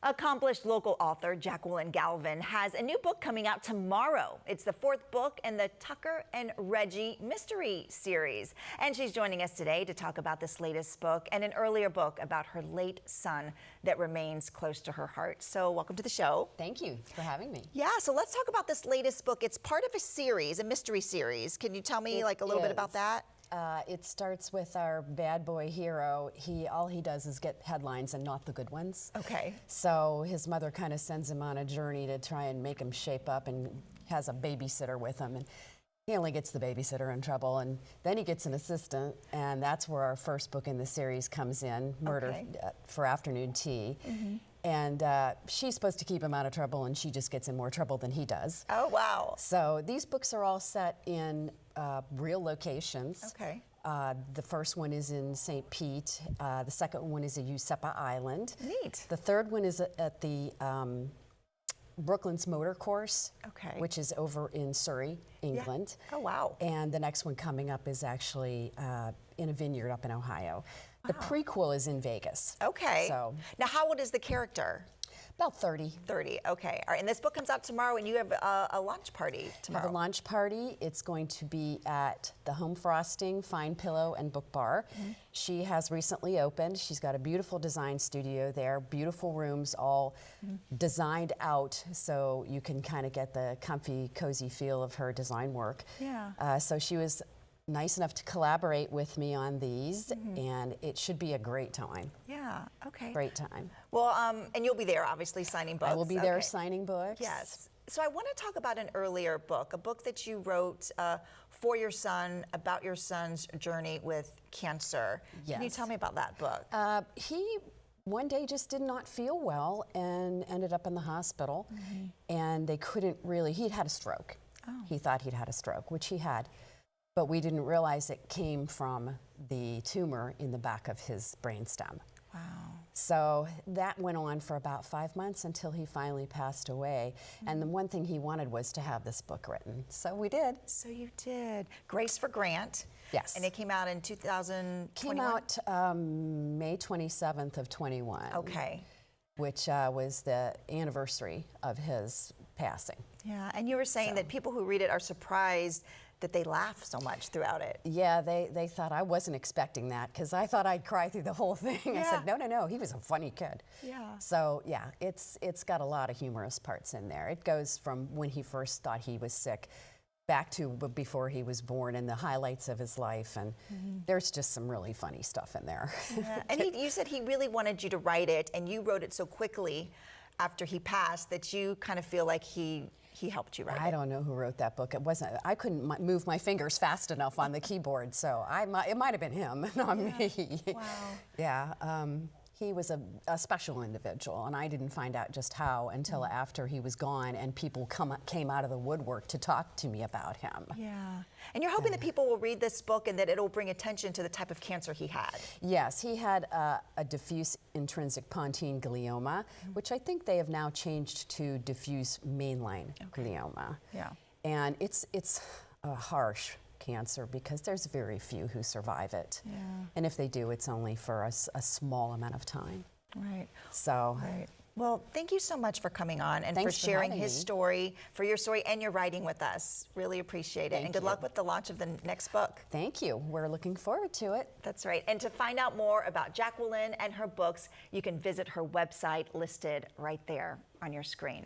Accomplished local author Jacqueline Galvin has a new book coming out tomorrow. It's the fourth book in the Tucker and Reggie mystery series. And she's joining us today to talk about this latest book and an earlier book about her late son that remains close to her heart. So welcome to the show. Thank you for having me. Yeah, so let's talk about this latest book. It's part of a series, a mystery series. Can you tell me a little bit about that? It starts with our bad boy hero. All he does is get headlines and not the good ones. Okay. So his mother kind of sends him on a journey to try and make him shape up, and has a babysitter with him. And he only gets the babysitter in trouble, and then he gets an assistant, and that's where our first book in the series comes in, Murder for Afternoon Tea. Mm-hmm. And she's supposed to keep him out of trouble, and she just gets in more trouble than he does. Oh, wow. So these books are all set in real locations. Okay. The first one is in St. Pete. The second one is at Usepa Island. Neat. The third one is at the Brooklands Motor Course, which is over in Surrey, England. Yeah. Oh, wow. And the next one coming up is actually in a vineyard up in Ohio. The prequel is in Vegas. Okay. So now, how old is the character? About 30. 30, okay. All right, and this book comes out tomorrow, and you have a launch party tomorrow. I have a launch party. It's going to be at the Home Frosting, Fine Pillow, and Book Bar. Mm-hmm. She has recently opened. She's got a beautiful design studio there, beautiful rooms, all designed out so you can kind of get the comfy, cozy feel of her design work. Yeah. So she was nice enough to collaborate with me on these, and it should be a great time. Yeah, okay. Great time. Well, and you'll be there, obviously, signing books. I will be there signing books. Yes. So I want to talk about an earlier book, a book that you wrote for your son, about your son's journey with cancer. Yes. Can you tell me about that book? He one day just did not feel well and ended up in the hospital, and they couldn't really, he'd had a stroke. Oh. He thought he'd had a stroke, which he had. But we didn't realize it came from the tumor in the back of his brainstem. Wow. So that went on for about 5 months until he finally passed away. And the one thing he wanted was to have this book written. So we did. So you did. Grace for Grant. Yes. And it came out in 2021? Came out May 27th of 21. Okay. Which was the anniversary of his passing. Yeah, and you were saying that people who read it are surprised that they laugh so much throughout it. Yeah, they thought I wasn't expecting that, because I thought I'd cry through the whole thing. Yeah. I said, no, he was a funny kid. Yeah. So yeah, it's got a lot of humorous parts in there. It goes from when he first thought he was sick back to before he was born and the highlights of his life, and there's just some really funny stuff in there. Yeah. And you said he really wanted you to write it, and you wrote it so quickly after he passed that you kind of feel like he helped you write it. I don't know who wrote that book. It wasn't. I couldn't move my fingers fast enough on the keyboard, so it might have been him, not me. Wow. Yeah. He was a special individual, and I didn't find out just how until after he was gone, and people came out of the woodwork to talk to me about him. Yeah. And you're hoping that people will read this book and that it'll bring attention to the type of cancer he had. Yes, he had a diffuse intrinsic pontine glioma, which I think they have now changed to diffuse mainline glioma. Yeah. And it's a harsh cancer because there's very few who survive it. Yeah. And if they do, it's only for a small amount of time. Right. So. Right. Well, thank you so much for coming on and Thanks for sharing for his story, for your story and your writing with us. Really appreciate it. And good luck with the launch of the next book. Thank you. We're looking forward to it. That's right. And to find out more about Jacqueline and her books, you can visit her website listed right there on your screen.